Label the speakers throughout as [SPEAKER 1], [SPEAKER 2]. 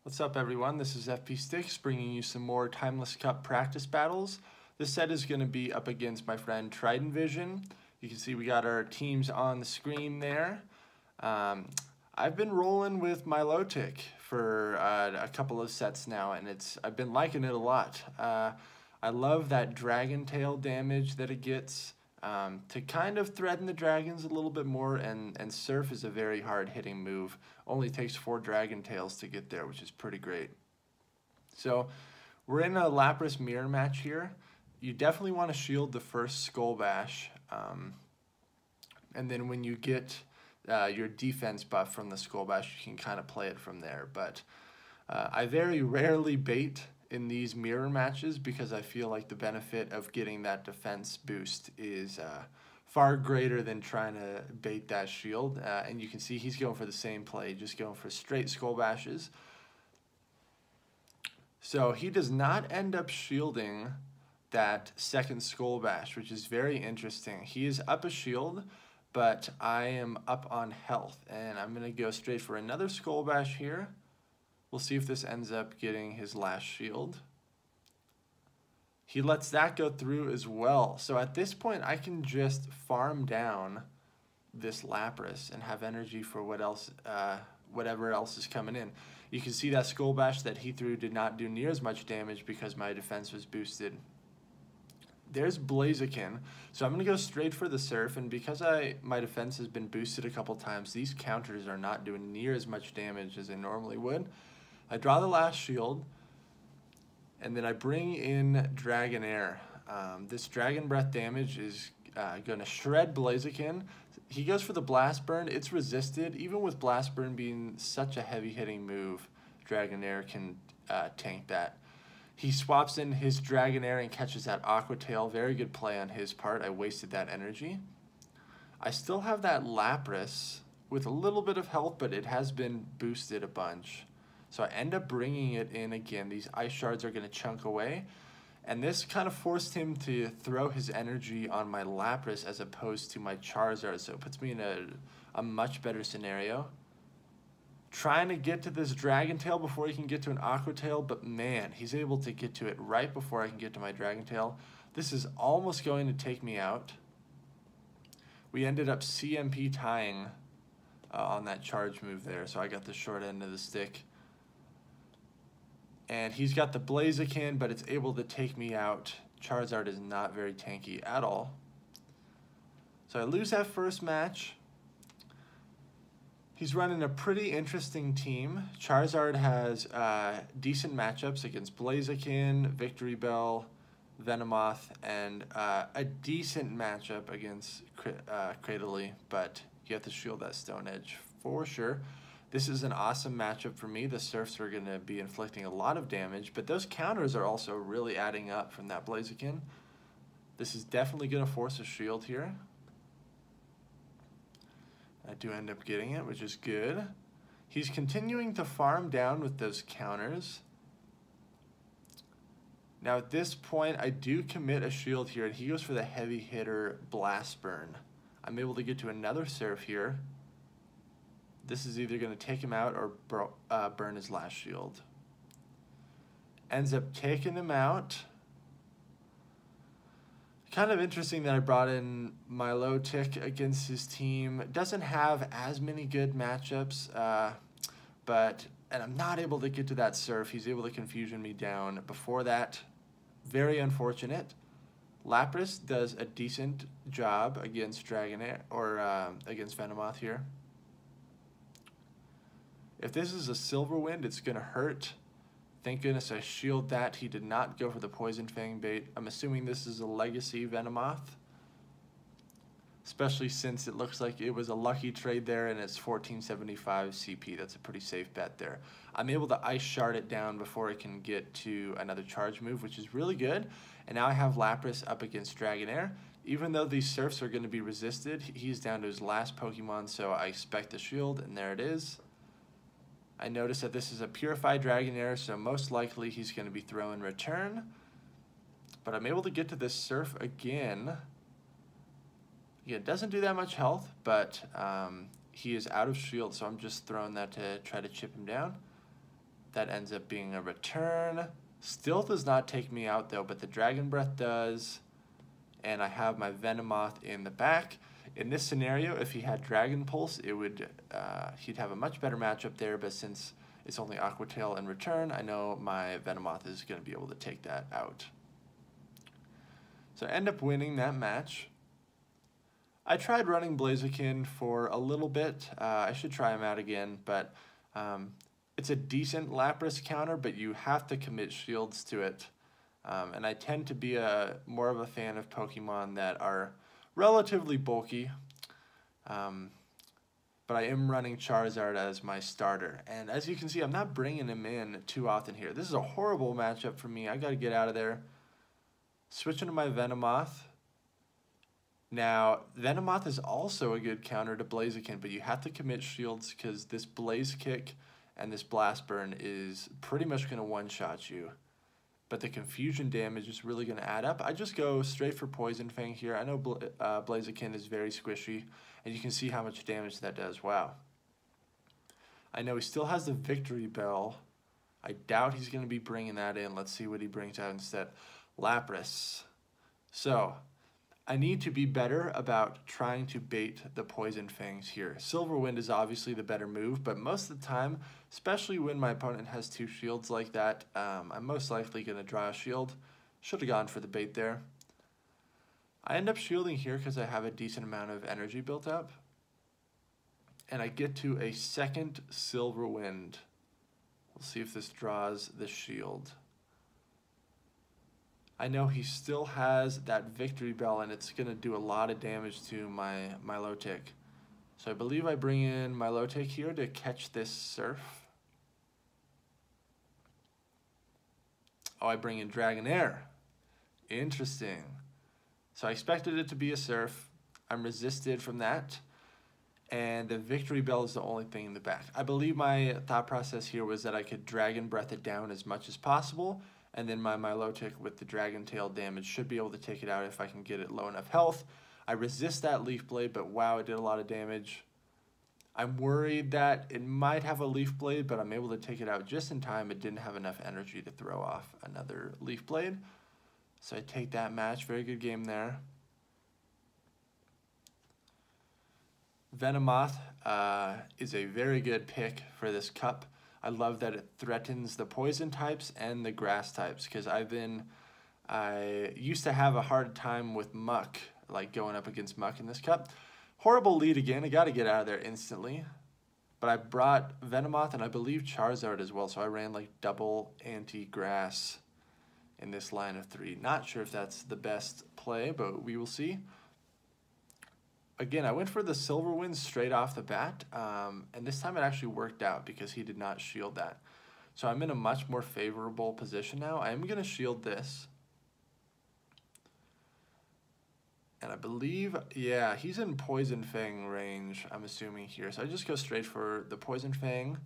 [SPEAKER 1] What's up, everyone? This is FP Sticks bringing you some more Timeless Cup practice battles. This set is going to be up against my friend Trident Vision. You can see we got our teams on the screen there. I've been rolling with Milotic for a couple of sets now, and I've been liking it a lot. I love that dragon tail damage that it gets to kind of threaten the dragons a little bit more, and Surf is a very hard hitting move. Only takes 4 dragon tails to get there, which is pretty great. So we're in a Lapras mirror match here. You definitely want to shield the first Skull Bash, and then when you get your defense buff from the Skull Bash, you can kind of play it from there. But I very rarely bait in these mirror matches because I feel like the benefit of getting that defense boost is far greater than trying to bait that shield. And you can see he's going for the same play, just going for straight Skull Bashes. So he does not end up shielding that second Skull Bash, which is very interesting. He is up a shield, but I am up on health, and I'm going to go straight for another Skull Bash here. We'll see if this ends up getting his last shield. He lets that go through as well. So at this point, I can just farm down this Lapras and have energy for whatever else is coming in. You can see that Skull Bash that he threw did not do near as much damage because my defense was boosted. There's Blaziken, so I'm going to go straight for the Surf, and because my defense has been boosted a couple times, these counters are not doing near as much damage as they normally would. I draw the last shield, and then I bring in Dragonair. This Dragon Breath damage is going to shred Blaziken. He goes for the Blast Burn. It's resisted. Even with Blast Burn being such a heavy-hitting move, Dragonair can tank that. He swaps in his Dragonair and catches that Aqua Tail. Very good play on his part. I wasted that energy. I still have that Lapras with a little bit of health, but it has been boosted a bunch. So I end up bringing it in again. These Ice Shards are going to chunk away. And this kind of forced him to throw his energy on my Lapras as opposed to my Charizard. So it puts me in a much better scenario. Trying to get to this Dragon Tail before he can get to an Aqua Tail, but man, he's able to get to it right before I can get to my Dragon Tail. This is almost going to take me out. We ended up CMP tying on that charge move there, so I got the short end of the stick. And he's got the Blaziken, but it's able to take me out. Charizard is not very tanky at all. So I lose that first match. He's running a pretty interesting team. Charizard has decent matchups against Blaziken, Victory Bell, Venomoth, and a decent matchup against Cradily, but you have to shield that Stone Edge for sure. This is an awesome matchup for me. The Surfs are going to be inflicting a lot of damage, but those counters are also really adding up from that Blaziken. This is definitely going to force a shield here. I do end up getting it, which is good. He's continuing to farm down with those counters. Now at this point, I do commit a shield here, and he goes for the heavy hitter Blast Burn. I'm able to get to another Surf here. This is either going to take him out or burn his last shield. Ends up taking him out. Kind of interesting that I brought in Milotic against his team. Doesn't have as many good matchups, and I'm not able to get to that Surf. He's able to confusion me down. Before that, very unfortunate. Lapras does a decent job against Dragonair, or against Venomoth here. If this is a Silver Wind, it's going to hurt. Thank goodness I shield that. He did not go for the Poison Fang bait. I'm assuming this is a Legacy Venomoth, especially since it looks like it was a lucky trade there and it's 1475 CP. That's a pretty safe bet there. I'm able to Ice Shard it down before it can get to another charge move, which is really good. And now I have Lapras up against Dragonair. Even though these Surfs are going to be resisted, he's down to his last Pokemon, so I expect the shield, and there it is. I notice that this is a Purified Dragonair, so most likely he's going to be throwing return. But I'm able to get to this Surf again. Again, doesn't do that much health, but he is out of shield, so I'm just throwing that to try to chip him down. That ends up being a return. Still does not take me out though, but the Dragon Breath does. And I have my Venomoth in the back. In this scenario, if he had Dragon Pulse, it would he'd have a much better matchup there, but since it's only Aqua Tail in return, I know my Venomoth is going to be able to take that out. So I end up winning that match. I tried running Blaziken for a little bit. I should try him out again, but it's a decent Lapras counter, but you have to commit shields to it. And I tend to be more of a fan of Pokemon that are relatively bulky. But I am running Charizard as my starter. And as you can see, I'm not bringing him in too often here. This is a horrible matchup for me. I got to get out of there. Switching to my Venomoth. Now, Venomoth is also a good counter to Blaziken, but you have to commit shields because this Blaze Kick and this Blast Burn is pretty much going to one-shot you. But the confusion damage is really going to add up. I just go straight for Poison Fang here. I know Blaziken is very squishy, and you can see how much damage that does. Wow. I know he still has the Victory Bell. I doubt he's going to be bringing that in. Let's see what he brings out instead. Lapras. So, I need to be better about trying to bait the Poison Fangs here. Silver Wind is obviously the better move, but most of the time, especially when my opponent has two shields like that, I'm most likely going to draw a shield. Should have gone for the bait there. I end up shielding here because I have a decent amount of energy built up. And I get to a second Silver Wind. We'll see if this draws the shield. I know he still has that Victory Bell, and it's going to do a lot of damage to my Milotic. So I believe I bring in Milotic here to catch this Surf. Oh, I bring in Dragonair. Interesting. So I expected it to be a Surf. I'm resisted from that. And the Victory Bell is the only thing in the back. I believe my thought process here was that I could Dragon Breath it down as much as possible, and then my Milotic with the Dragon Tail damage should be able to take it out if I can get it low enough health. I resist that Leaf Blade, but wow, it did a lot of damage. I'm worried that it might have a Leaf Blade, but I'm able to take it out just in time. It didn't have enough energy to throw off another Leaf Blade. So I take that match. Very good game there. Venomoth is a very good pick for this cup. I love that it threatens the poison types and the grass types, because I used to have a hard time with Muck, like going up against Muck in this cup. Horrible lead again. I got to get out of there instantly. But I brought Venomoth and I believe Charizard as well, so I ran like double anti-grass in this line of three. Not sure if that's the best play, but we will see. Again, I went for the Silver Wind straight off the bat, and this time it actually worked out because he did not shield that. So I'm in a much more favorable position now. I am going to shield this. And I believe, yeah, he's in Poison Fang range, I'm assuming here. So I just go straight for the Poison Fang.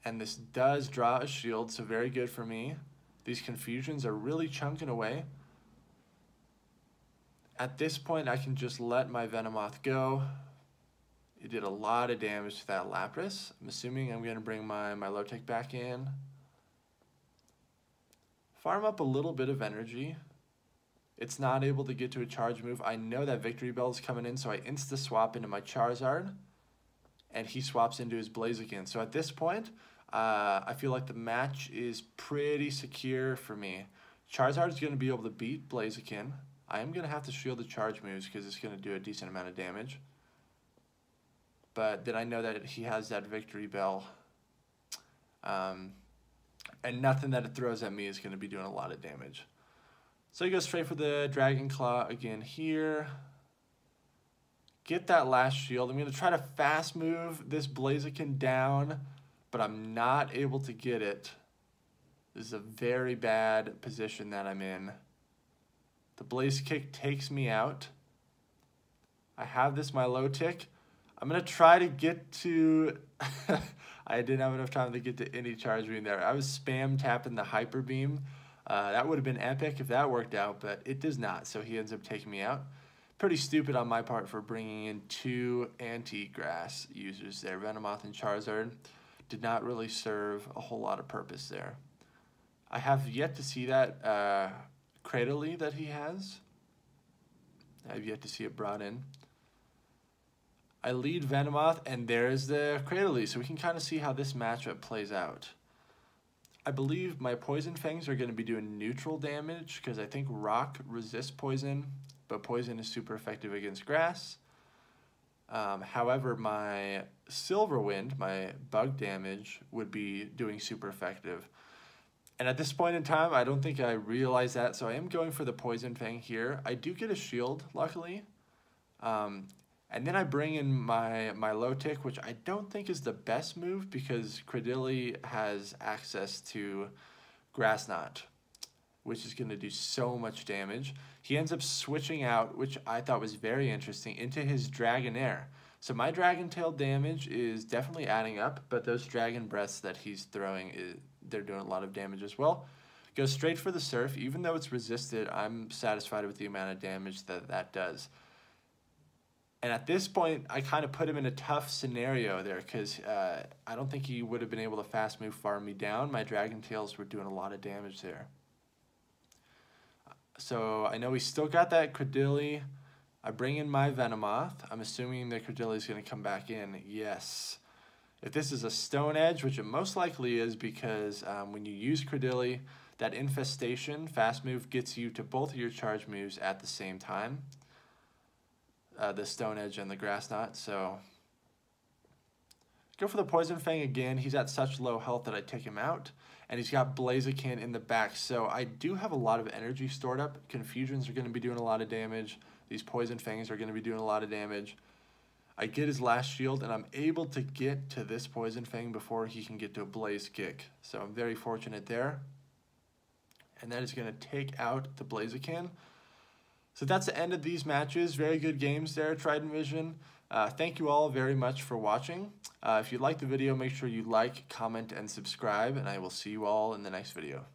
[SPEAKER 1] And this does draw a shield, so very good for me. These confusions are really chunking away. At this point, I can just let my Venomoth go. It did a lot of damage to that Lapras. I'm assuming I'm going to bring my Milotic back in. Farm up a little bit of energy. It's not able to get to a charge move. I know that Victory Bell is coming in, so I insta-swap into my Charizard. And he swaps into his Blaziken. So at this point, I feel like the match is pretty secure for me. Charizard is going to be able to beat Blaziken. I am going to have to shield the charge moves because it's going to do a decent amount of damage. But then I know that he has that Victory Bell. And nothing that it throws at me is going to be doing a lot of damage. So you go straight for the Dragon Claw again here. Get that last shield. I'm going to try to fast move this Blaziken down, but I'm not able to get it. This is a very bad position that I'm in. The Blaze Kick takes me out. I have this Milotic. I'm going to try to get to... I didn't have enough time to get to any charge beam there. I was spam tapping the Hyper Beam. That would have been epic if that worked out, but it does not, so he ends up taking me out. Pretty stupid on my part for bringing in two anti-grass users there, Venomoth and Charizard. did not really serve a whole lot of purpose there. I have yet to see that Cradily that he has. I have yet to see it brought in. I lead Venomoth, and there's the Cradily, so we can kind of see how this matchup plays out. I believe my Poison Fangs are going to be doing neutral damage, because I think Rock resists Poison, but Poison is super effective against Grass. However, my Silverwind, my bug damage, would be doing super effective. And at this point in time, I don't think I realize that, so I am going for the Poison Fang here. I do get a shield, luckily. And then I bring in my Low-Tick, which I don't think is the best move because Cradily has access to Grass Knot, which is going to do so much damage. He ends up switching out, which I thought was very interesting, into his Dragonair. So my Dragon Tail damage is definitely adding up, but those Dragon Breaths that he's throwing, they're doing a lot of damage as well. Goes straight for the Surf. Even though it's resisted, I'm satisfied with the amount of damage that does. And at this point, I kind of put him in a tough scenario there because I don't think he would have been able to fast move farm me down. My Dragon Tails were doing a lot of damage there. So I know we still got that Cradily. I bring in my Venomoth. I'm assuming the Cradily is going to come back in. Yes. If this is a Stone Edge, which it most likely is because when you use Cradily, that Infestation fast move gets you to both of your charge moves at the same time. The Stone Edge and the Grass Knot, so go for the Poison Fang again. He's at such low health that I take him out, and he's got Blaziken in the back, so I do have a lot of energy stored up. Confusions are going to be doing a lot of damage. These Poison Fangs are going to be doing a lot of damage. I get his last shield, and I'm able to get to this Poison Fang before he can get to a Blaze Kick, so I'm very fortunate there. And that is going to take out the Blaziken. So that's the end of these matches. Very good games there, Trident Vision. Thank you all very much for watching. If you liked the video, make sure you like, comment, and subscribe, and I will see you all in the next video.